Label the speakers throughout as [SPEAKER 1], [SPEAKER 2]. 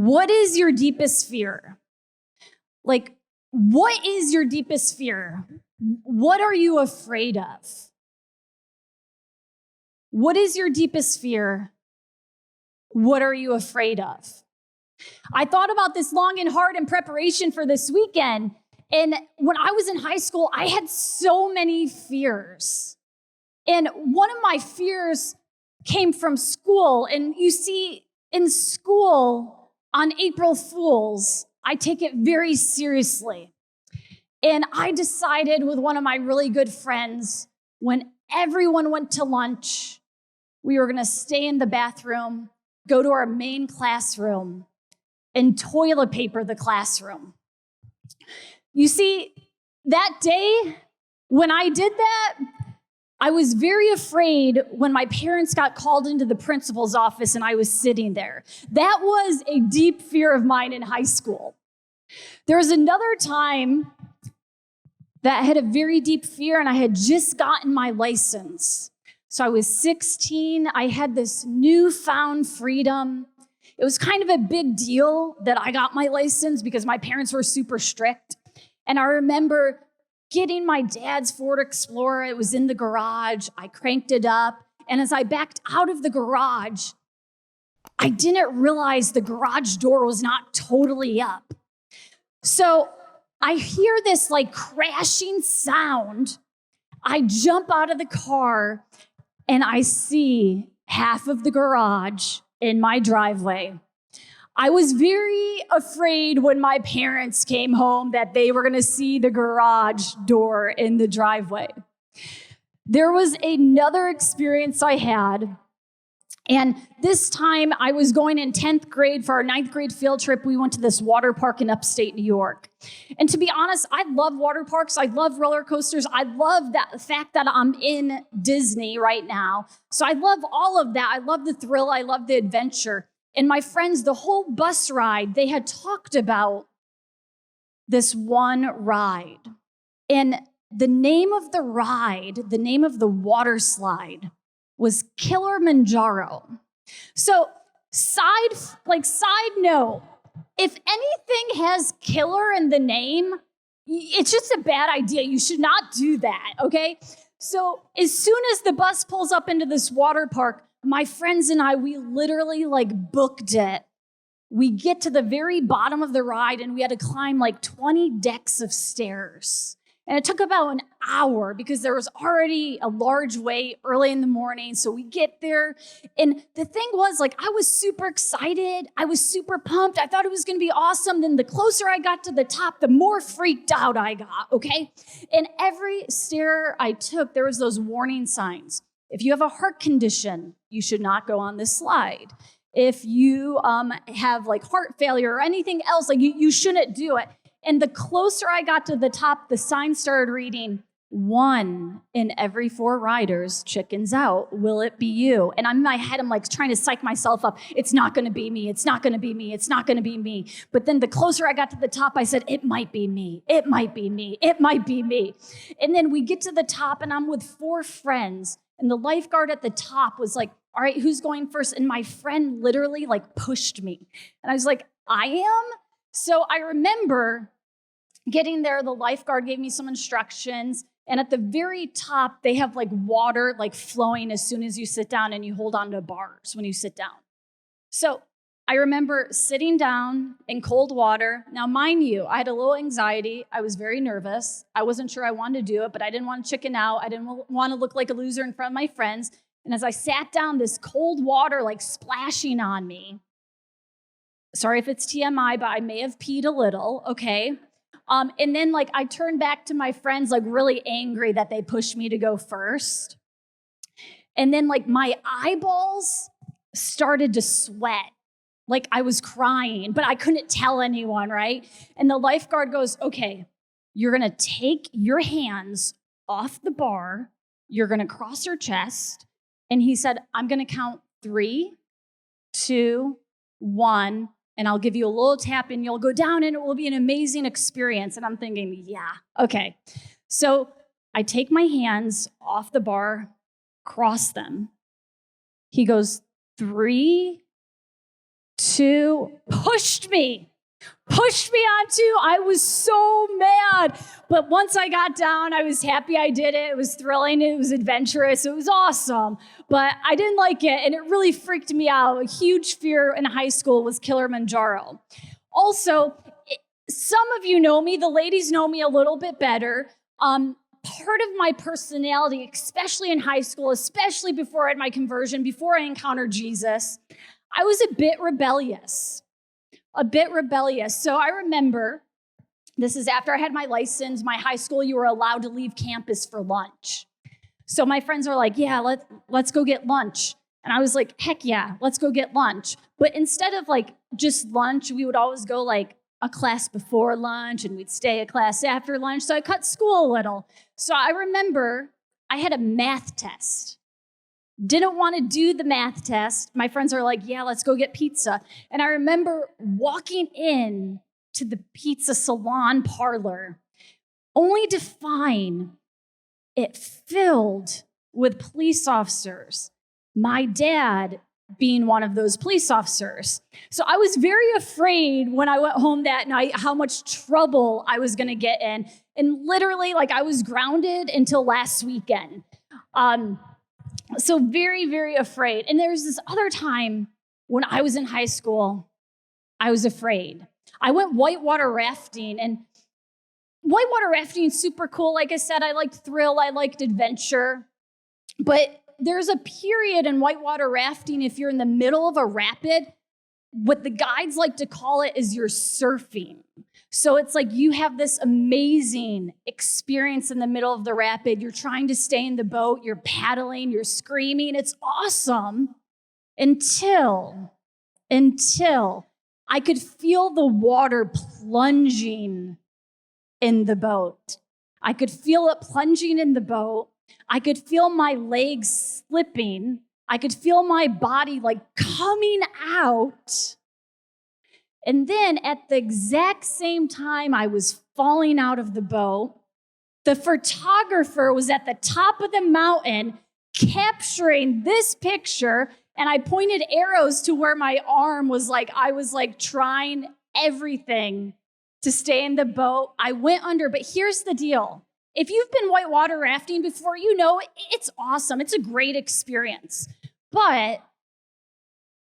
[SPEAKER 1] What is your deepest fear? Like, what is your deepest fear? What are you afraid of? What is your deepest fear? What are you afraid of? I thought about this long and hard in preparation for this weekend. And when I was in high school, I had so many fears. And one of my fears came from school. And you see, in school, on April Fools, I take it very seriously. And I decided with one of my really good friends, when everyone went to lunch, we were going to stay in the bathroom, go to our main classroom, and toilet paper the classroom. You see, that day, when I did that, I was very afraid when my parents got called into the principal's office and I was sitting there. That was a deep fear of mine in high school. There was another time that I had a very deep fear, and I had just gotten my license. So I was 16. I had this newfound freedom. It was kind of a big deal that I got my license because my parents were super strict. And I remember getting my dad's Ford Explorer. It was in the garage. I cranked it up. And as I backed out of the garage, I didn't realize the garage door was not totally up. So I hear this like crashing sound. I jump out of the car and I see half of the garage in my driveway. I was very afraid when my parents came home that they were going to see the garage door in the driveway. There was another experience I had, and this time I was going in 10th grade for our 9th grade field trip. We went to this water park in upstate New York. And to be honest, I love water parks. I love roller coasters. I love the fact that I'm in Disney right now. So I love all of that. I love the thrill. I love the adventure. And my friends, the whole bus ride, they had talked about this one ride. And the name of the ride, the name of the water slide, was Kilimanjaro. So side note, if anything has killer in the name, it's just a bad idea. You should not do that, okay? So as soon as the bus pulls up into this water park, my friends and I, we literally booked it. We get to the very bottom of the ride and we had to climb 20 decks of stairs. And it took about an hour because there was already a large wait early in the morning. So we get there. And the thing was, I was super excited. I was super pumped. I thought it was going to be awesome. Then the closer I got to the top, the more freaked out I got, okay? And every stair I took, there was those warning signs. If you have a heart condition, you should not go on this slide. If you have heart failure or anything else, you shouldn't do it. And the closer I got to the top, the sign started reading, 1 in every 4 riders chickens out. Will it be you? And in my head, I'm trying to psych myself up. It's not going to be me. It's not going to be me. It's not going to be me. But then the closer I got to the top, I said, it might be me. It might be me. It might be me. And then we get to the top and I'm with 4 friends. And the lifeguard at the top was like, all right, who's going first? And my friend literally pushed me. And I was like, I am? So I remember getting there, the lifeguard gave me some instructions. And at the very top, they have water flowing as soon as you sit down, and you hold on to bars when you sit down. So I remember sitting down in cold water. Now, mind you, I had a little anxiety. I was very nervous. I wasn't sure I wanted to do it, but I didn't want to chicken out. I didn't want to look like a loser in front of my friends. And as I sat down, this cold water splashing on me. Sorry if it's TMI, but I may have peed a little, okay? And then I turned back to my friends really angry that they pushed me to go first. And then my eyeballs started to sweat. I was crying, but I couldn't tell anyone, right? And the lifeguard goes, okay, you're going to take your hands off the bar. You're going to cross your chest. And he said, I'm going to count 3, 2, 1. And I'll give you a little tap and you'll go down and it will be an amazing experience. And I'm thinking, yeah, okay. So I take my hands off the bar, cross them. He goes, 3, 2, pushed me onto. I was so mad. But once I got down, I was happy I did it. It was thrilling. It was adventurous. It was awesome. But I didn't like it, and it really freaked me out. A huge fear in high school was Kilimanjaro. Also, some of you know me. The ladies know me a little bit better. Part of my personality, especially in high school, especially before I had my conversion, before I encountered Jesus, I was a bit rebellious. So I remember, this is after I had my license, my high school, you were allowed to leave campus for lunch. So my friends are like, yeah, let's go get lunch. And I was like, heck yeah, let's go get lunch. But instead of like just lunch, we would always go like a class before lunch and we'd stay a class after lunch. So I cut school a little. So I remember I had a math test. Didn't want to do the math test. My friends are like, yeah, let's go get pizza. And I remember walking in to the pizza salon parlor only to find it filled with police officers. My dad being one of those police officers. So I was very afraid when I went home that night how much trouble I was going to get in. And literally, like, I was grounded until last weekend. So very, very afraid. And there's this other time when I was in high school, I was afraid. I went whitewater rafting, and whitewater rafting is super cool. Like I said, I liked thrill, I liked adventure. But there's a period in whitewater rafting, if you're in the middle of a rapid, what the guides like to call it is you're surfing. So it's like you have this amazing experience in the middle of the rapid. You're trying to stay in the boat. You're paddling. You're screaming. It's awesome until I could feel the water plunging in the boat. I could feel it plunging in the boat. I could feel my legs slipping. I could feel my body like coming out. And then at the exact same time I was falling out of the boat, the photographer was at the top of the mountain capturing this picture, and I pointed arrows to where my arm was like, I was like trying everything to stay in the boat. I went under, but here's the deal. If you've been whitewater rafting before, you know it's awesome. It's a great experience. But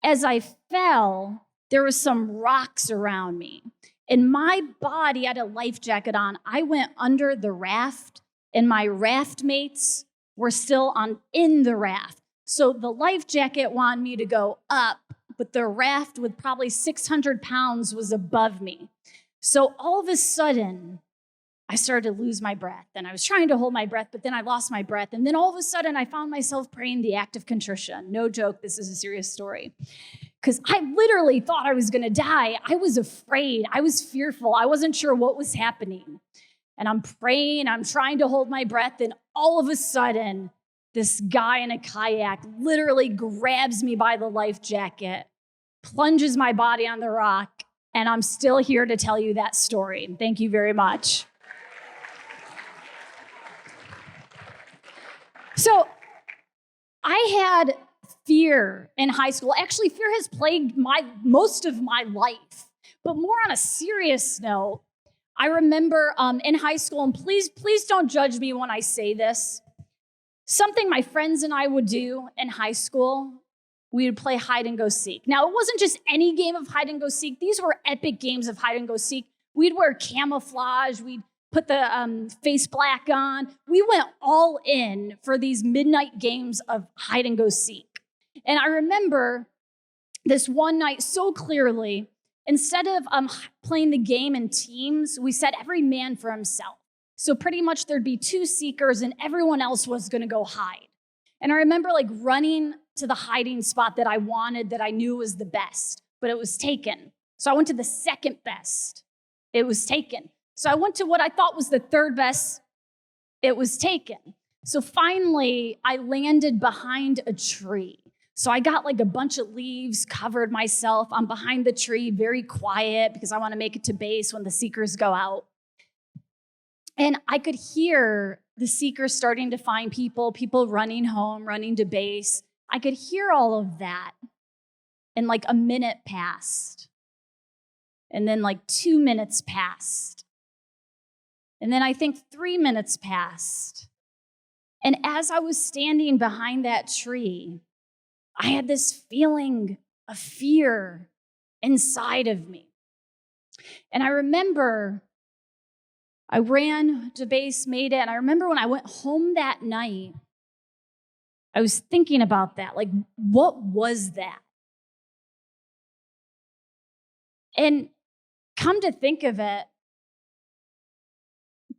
[SPEAKER 1] as I fell, there was some rocks around me, and my body had a life jacket on. I went under the raft, and my raft mates were still in the raft. So the life jacket wanted me to go up, but the raft with probably 600 pounds was above me. So all of a sudden, I started to lose my breath, and I was trying to hold my breath, but then I lost my breath. And then all of a sudden, I found myself praying the Act of Contrition. No joke, this is a serious story. Because I literally thought I was going to die. I was afraid. I was fearful. I wasn't sure what was happening. And I'm praying. I'm trying to hold my breath. And all of a sudden, this guy in a kayak literally grabs me by the life jacket, plunges my body on the rock, and I'm still here to tell you that story. Thank you very much. So I had fear in high school. Actually, fear has plagued most of my life. But more on a serious note, I remember in high school, and please don't judge me when I say this, something my friends and I would do in high school, we would play hide and go seek. Now, it wasn't just any game of hide and go seek. These were epic games of hide and go seek. We'd wear camouflage. We'd put the face black on. We went all in for these midnight games of hide and go seek. And I remember this one night so clearly, instead of playing the game in teams, we set every man for himself. So pretty much there'd be 2 seekers and everyone else was gonna go hide. And I remember like running to the hiding spot that I wanted, that I knew was the best, but it was taken. So I went to the second best. It was taken. So I went to what I thought was the third best. It was taken. So finally, I landed behind a tree. So I got like a bunch of leaves, covered myself. I'm behind the tree, very quiet, because I want to make it to base when the seekers go out. And I could hear the seekers starting to find people running home, running to base. I could hear all of that. and like a minute passed. And then like 2 minutes passed. And then I think 3 minutes passed. And as I was standing behind that tree, I had this feeling of fear inside of me. And I remember I ran to base, made it, and I remember when I went home that night, I was thinking about that. Like, what was that? And come to think of it,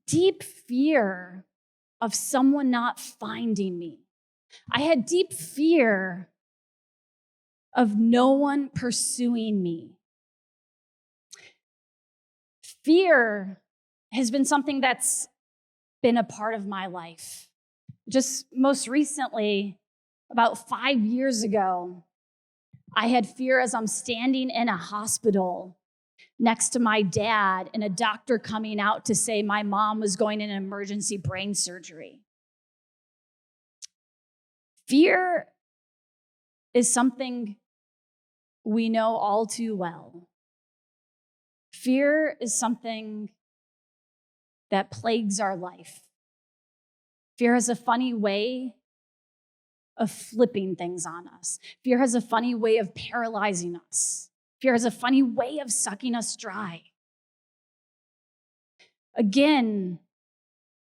[SPEAKER 1] deep fear of someone not finding me. I had deep fear of no one pursuing me. Fear has been something that's been a part of my life. Just most recently, about 5 years ago, I had fear as I'm standing in a hospital next to my dad and a doctor coming out to say my mom was going in an emergency brain surgery. Fear is something we know all too well. Fear is something that plagues our life. Fear has a funny way of flipping things on us. Fear has a funny way of paralyzing us. Fear has a funny way of sucking us dry. Again,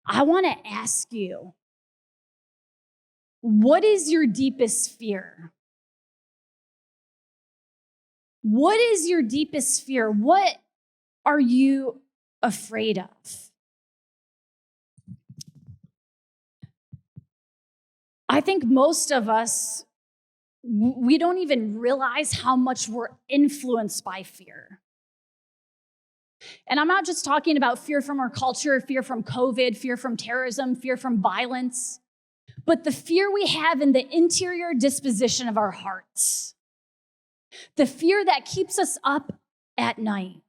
[SPEAKER 1] I want to ask you, what is your deepest fear? What is your deepest fear? What are you afraid of? I think most of us, we don't even realize how much we're influenced by fear. And I'm not just talking about fear from our culture, fear from COVID, fear from terrorism, fear from violence, but the fear we have in the interior disposition of our hearts. The fear that keeps us up at night.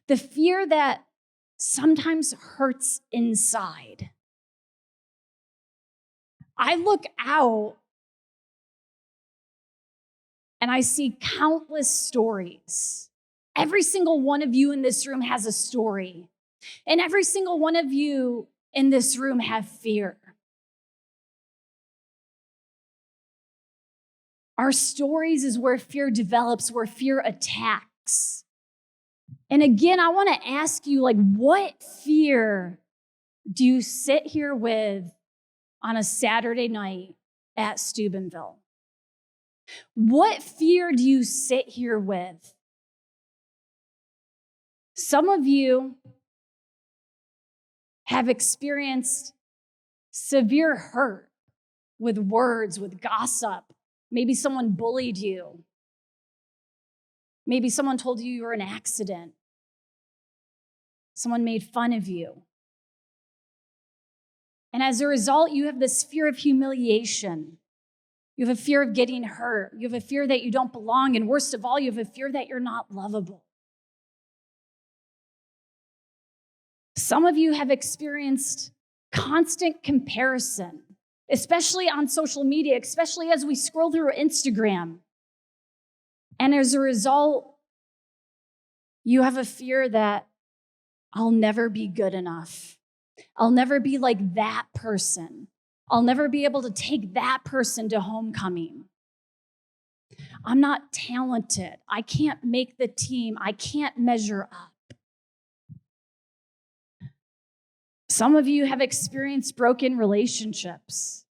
[SPEAKER 1] The fear that sometimes hurts inside. I look out and I see countless stories. Every single one of you in this room has a story. And every single one of you in this room have fear. Our stories is where fear develops, where fear attacks. And again, I want to ask you, like, what fear do you sit here with on a Saturday night at Steubenville? What fear do you sit here with? Some of you have experienced severe hurt with words, with gossip. Maybe someone bullied you. Maybe someone told you were an accident. Someone made fun of you. And as a result, you have this fear of humiliation. You have a fear of getting hurt. You have a fear that you don't belong. And worst of all, you have a fear that you're not lovable. Some of you have experienced constant comparison, especially on social media, especially as we scroll through Instagram. And as a result, you have a fear that I'll never be good enough. I'll never be like that person. I'll never be able to take that person to homecoming. I'm not talented. I can't make the team. I can't measure up. Some of you have experienced broken relationships.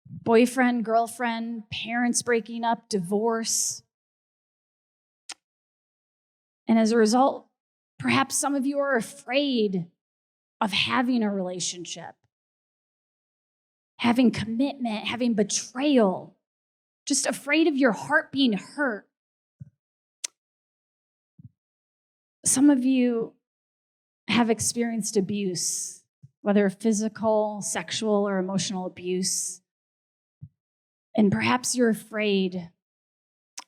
[SPEAKER 1] Boyfriend, girlfriend, parents breaking up, divorce. And as a result, perhaps some of you are afraid of having a relationship, having commitment, having betrayal, just afraid of your heart being hurt. Some of you have experienced abuse, whether physical, sexual, or emotional abuse. And perhaps you're afraid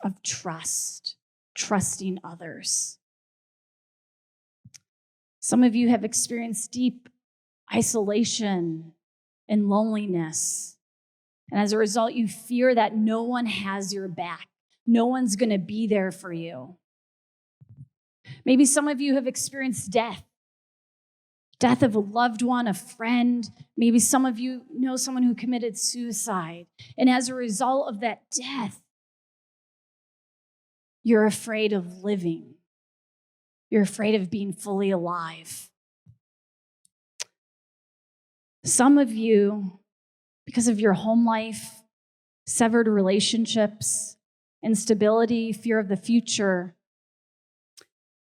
[SPEAKER 1] of trusting others. Some of you have experienced deep isolation and loneliness. And as a result, you fear that no one has your back. No one's going to be there for you. Maybe some of you have experienced death of a loved one, a friend. Maybe some of you know someone who committed suicide. And as a result of that death, you're afraid of living. You're afraid of being fully alive. Some of you, because of your home life, severed relationships, instability, fear of the future,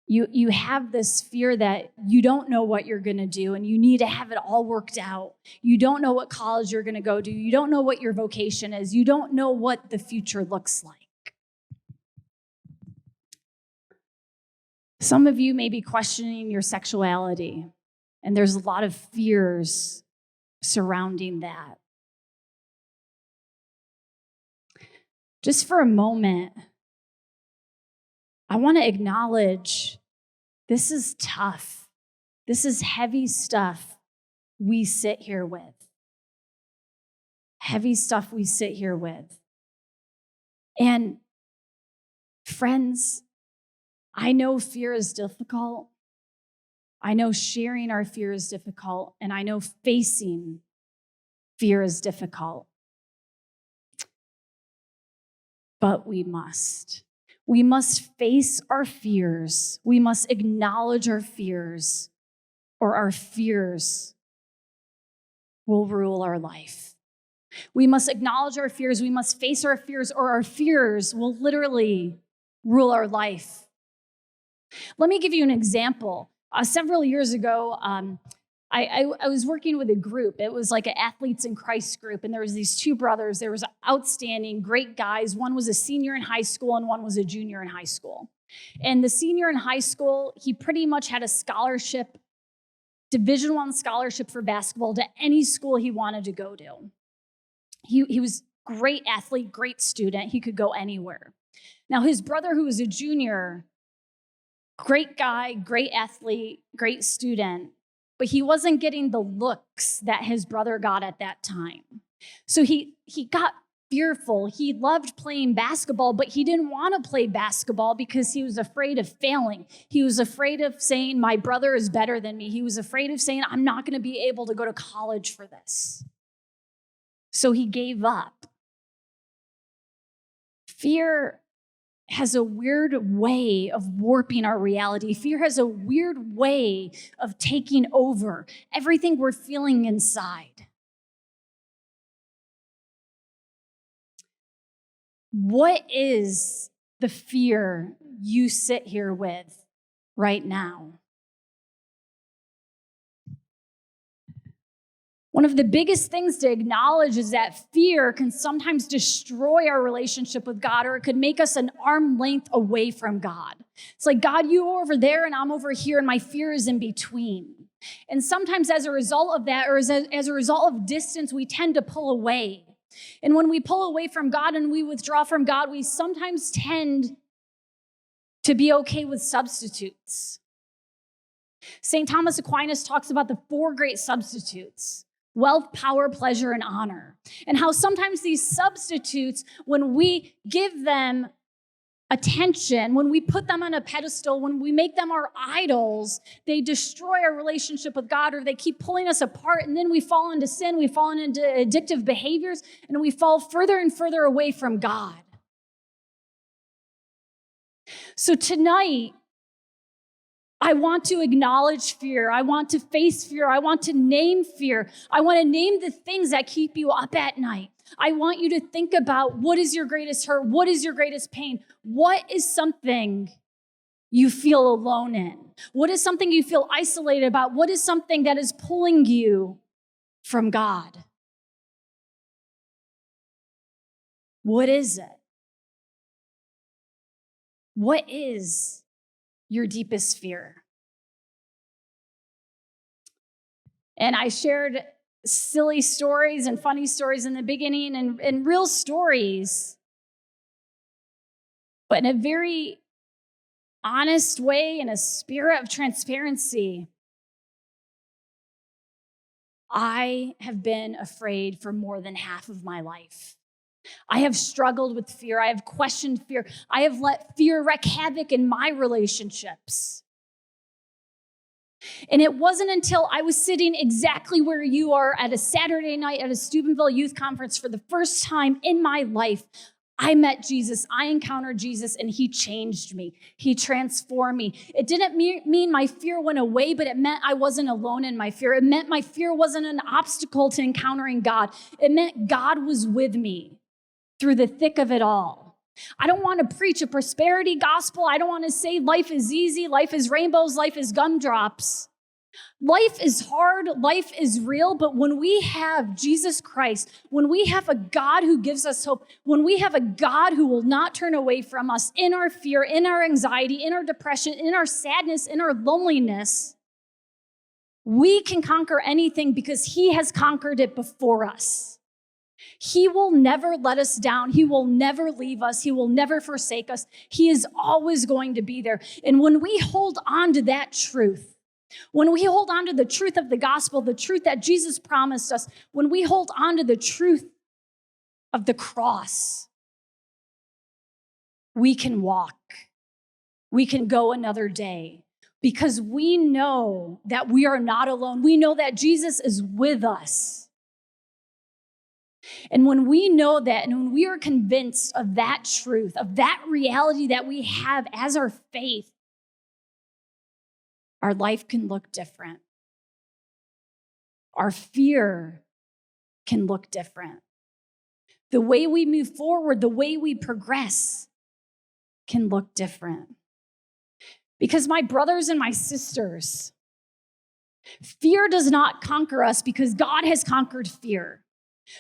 [SPEAKER 1] you have this fear that you don't know what you're going to do and you need to have it all worked out. You don't know what college you're going to go to. You don't know what your vocation is. You don't know what the future looks like. Some of you may be questioning your sexuality, and there's a lot of fears surrounding that. Just for a moment, I want to acknowledge this is tough. This is heavy stuff we sit here with. Heavy stuff we sit here with. And friends, I know fear is difficult. I know sharing our fear is difficult. And I know facing fear is difficult. But we must. We must face our fears. We must acknowledge our fears, or our fears will rule our life. We must acknowledge our fears. We must face our fears, or our fears will literally rule our life. Let me give you an example. Several years ago, I was working with a group. It was like an Athletes in Christ group, and there was these two brothers. There was outstanding, great guys. One was a senior in high school, and one was a junior in high school. And the senior in high school, he pretty much had a scholarship, Division I scholarship for basketball to any school he wanted to go to. He was a great athlete, great student. He could go anywhere. Now, his brother, who was a junior, great guy, great athlete, great student, but he wasn't getting the looks that his brother got at that time. So he got fearful. He loved playing basketball, but he didn't want to play basketball because he was afraid of failing. He was afraid of saying, my brother is better than me. He was afraid of saying, I'm not going to be able to go to college for this. So he gave up. Fear has a weird way of warping our reality. Fear has a weird way of taking over everything we're feeling inside. What is the fear you sit here with right now? One of the biggest things to acknowledge is that fear can sometimes destroy our relationship with God, or it could make us an arm length away from God. It's like, God, you're over there and I'm over here and my fear is in between. And sometimes as a result of that, or as a result of distance, we tend to pull away. And when we pull away from God and we withdraw from God, we sometimes tend to be okay with substitutes. St. Thomas Aquinas talks about the 4 great substitutes: wealth, power, pleasure, and honor. And how sometimes these substitutes, when we give them attention, when we put them on a pedestal, when we make them our idols, they destroy our relationship with God, or they keep pulling us apart, and then we fall into sin, we fall into addictive behaviors, and we fall further and further away from God. So tonight, I want to acknowledge fear. I want to face fear. I want to name fear. I want to name the things that keep you up at night. I want you to think about, what is your greatest hurt? What is your greatest pain? What is something you feel alone in? What is something you feel isolated about? What is something that is pulling you from God? What is it? What is your deepest fear? And I shared silly stories and funny stories in the beginning, and real stories, but in a very honest way, in a spirit of transparency. I have been afraid for more than half of my life. I have struggled with fear. I have questioned fear. I have let fear wreak havoc in my relationships. And it wasn't until I was sitting exactly where you are at a Saturday night at a Steubenville Youth Conference for the first time in my life, I met Jesus. I encountered Jesus, and he changed me. He transformed me. It didn't mean my fear went away, but it meant I wasn't alone in my fear. It meant my fear wasn't an obstacle to encountering God. It meant God was with me through the thick of it all. I don't want to preach a prosperity gospel. I don't want to say life is easy, life is rainbows, life is gumdrops. Life is hard, life is real, but when we have Jesus Christ, when we have a God who gives us hope, when we have a God who will not turn away from us in our fear, in our anxiety, in our depression, in our sadness, in our loneliness, we can conquer anything because he has conquered it before us. He will never let us down. He will never leave us. He will never forsake us. He is always going to be there. And when we hold on to that truth, when we hold on to the truth of the gospel, the truth that Jesus promised us, when we hold on to the truth of the cross, we can walk. We can go another day because we know that we are not alone. We know that Jesus is with us. And when we know that, and when we are convinced of that truth, of that reality that we have as our faith, our life can look different. Our fear can look different. The way we move forward, the way we progress can look different. Because my brothers and my sisters, fear does not conquer us because God has conquered fear.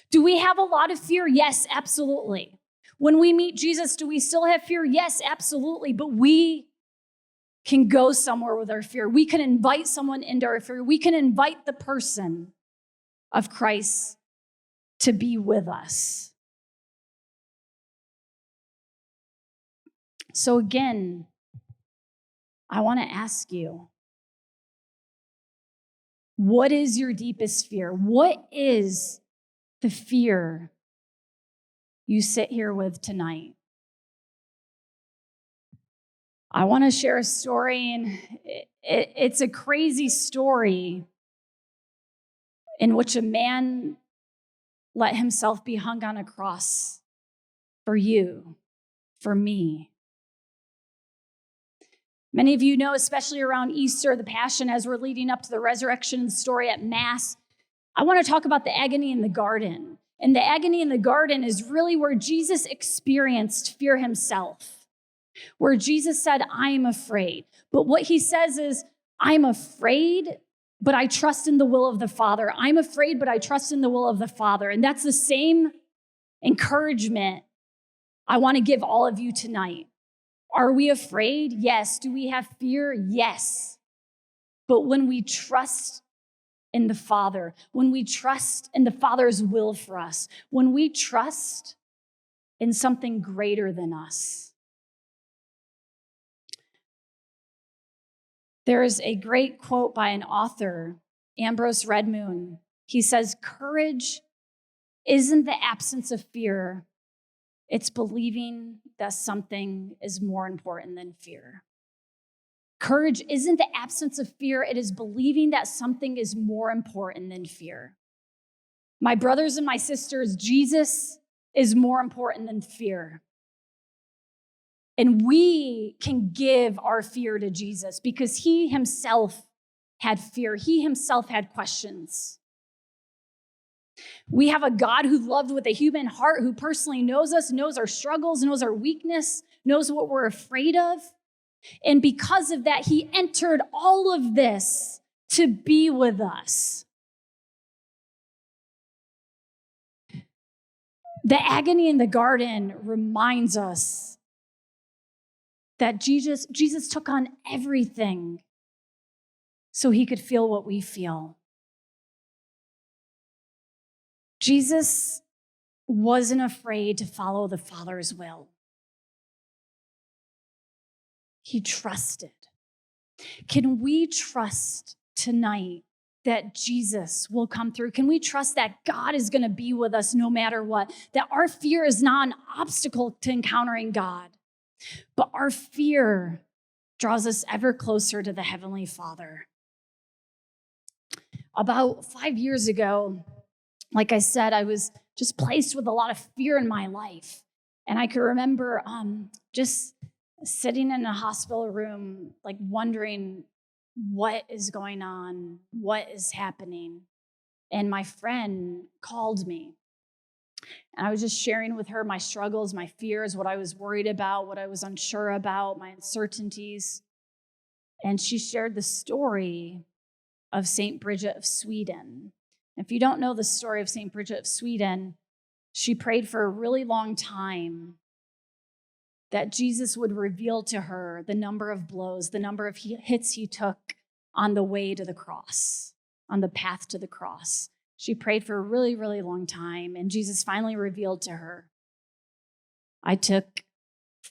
[SPEAKER 1] Do we have a lot of fear? Yes, absolutely. When we meet Jesus, do we still have fear? Yes, absolutely. But we can go somewhere with our fear. We can invite someone into our fear. We can invite the person of Christ to be with us. So again, I want to ask you, what is your deepest fear? What is the fear you sit here with tonight? I want to share a story, and it's a crazy story in which a man let himself be hung on a cross for you, for me. Many of you know, especially around Easter, the Passion, as we're leading up to the resurrection story at Mass, I want to talk about the agony in the garden. And the agony in the garden is really where Jesus experienced fear himself, where Jesus said, I am afraid. But what he says is, I'm afraid, but I trust in the will of the Father. I'm afraid, but I trust in the will of the Father. And that's the same encouragement I want to give all of you tonight. Are we afraid? Yes. Do we have fear? Yes. But when we trust in the Father, when we trust in the Father's will for us, when we trust in something greater than us. There is a great quote by an author, Ambrose Redmoon. He says, courage isn't the absence of fear. It's believing that something is more important than fear. Courage isn't the absence of fear. It is believing that something is more important than fear. My brothers and my sisters, Jesus is more important than fear. And we can give our fear to Jesus because he himself had fear. He himself had questions. We have a God who loved with a human heart, who personally knows us, knows our struggles, knows our weakness, knows what we're afraid of. And because of that, he entered all of this to be with us. The agony in the garden reminds us that Jesus took on everything so he could feel what we feel. Jesus wasn't afraid to follow the Father's will. He trusted. Can we trust tonight that Jesus will come through? Can we trust that God is going to be with us no matter what? That our fear is not an obstacle to encountering God, but our fear draws us ever closer to the Heavenly Father. About 5 years ago, like I said, I was just placed with a lot of fear in my life. And I could remember just sitting in a hospital room, like wondering what is going on, what is happening. And my friend called me. And I was just sharing with her my struggles, my fears, what I was worried about, what I was unsure about, my uncertainties. And she shared the story of St. Bridget of Sweden. If you don't know the story of St. Bridget of Sweden, she prayed for a really long time that Jesus would reveal to her the number of blows, the number of hits he took on the way to the cross, on the path to the cross. She prayed for a really, really long time, and Jesus finally revealed to her, I took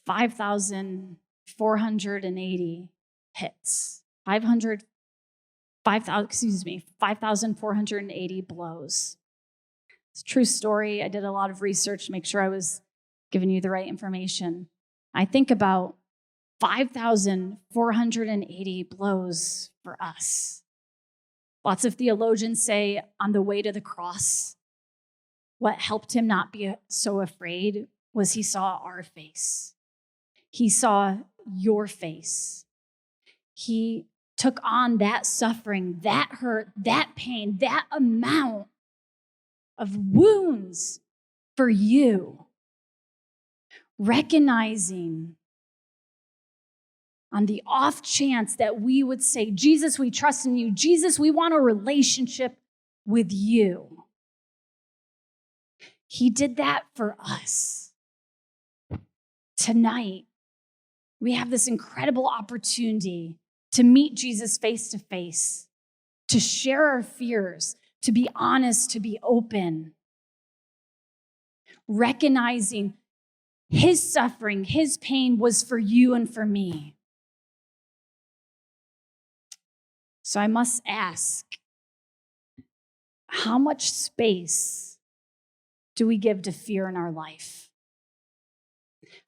[SPEAKER 1] 5,480 hits, 5,480 blows. It's a true story. I did a lot of research to make sure I was giving you the right information. I think about 5,480 blows for us. Lots of theologians say on the way to the cross, what helped him not be so afraid was he saw our face. He saw your face. He took on that suffering, that hurt, that pain, that amount of wounds for you. Recognizing on the off chance that we would say, Jesus, we trust in you. Jesus, we want a relationship with you. He did that for us. Tonight, we have this incredible opportunity to meet Jesus face to face, to share our fears, to be honest, to be open, recognizing his suffering, his pain was for you and for me. So I must ask, how much space do we give to fear in our life?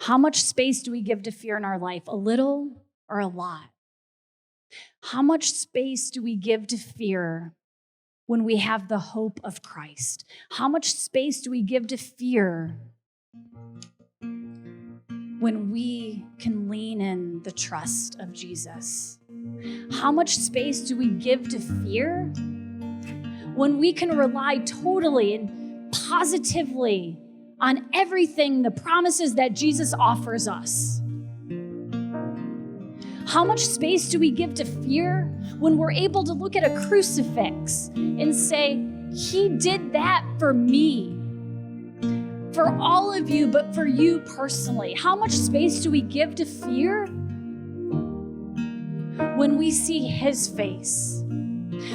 [SPEAKER 1] How much space do we give to fear in our life? A little or a lot? How much space do we give to fear when we have the hope of Christ? How much space do we give to fear when we can lean in the trust of Jesus? How much space do we give to fear when we can rely totally and positively on everything, the promises that Jesus offers us? How much space do we give to fear when we're able to look at a crucifix and say, he did that for me, for all of you, but for you personally? How much space do we give to fear when we see his face?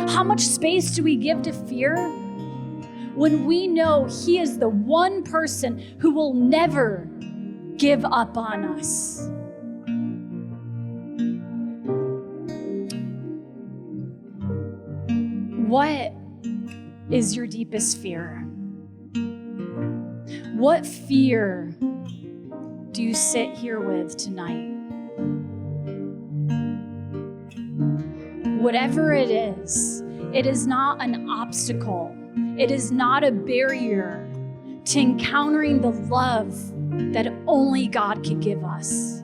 [SPEAKER 1] How much space do we give to fear when we know he is the one person who will never give up on us? What is your deepest fear? What fear do you sit here with tonight? Whatever it is not an obstacle. It is not a barrier to encountering the love that only God can give us.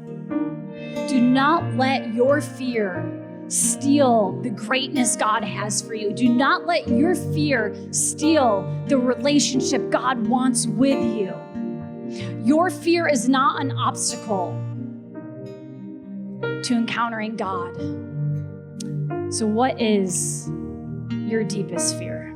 [SPEAKER 1] Do not let your fear steal the greatness God has for you. Do not let your fear steal the relationship God wants with you. Your fear is not an obstacle to encountering God. So what is your deepest fear?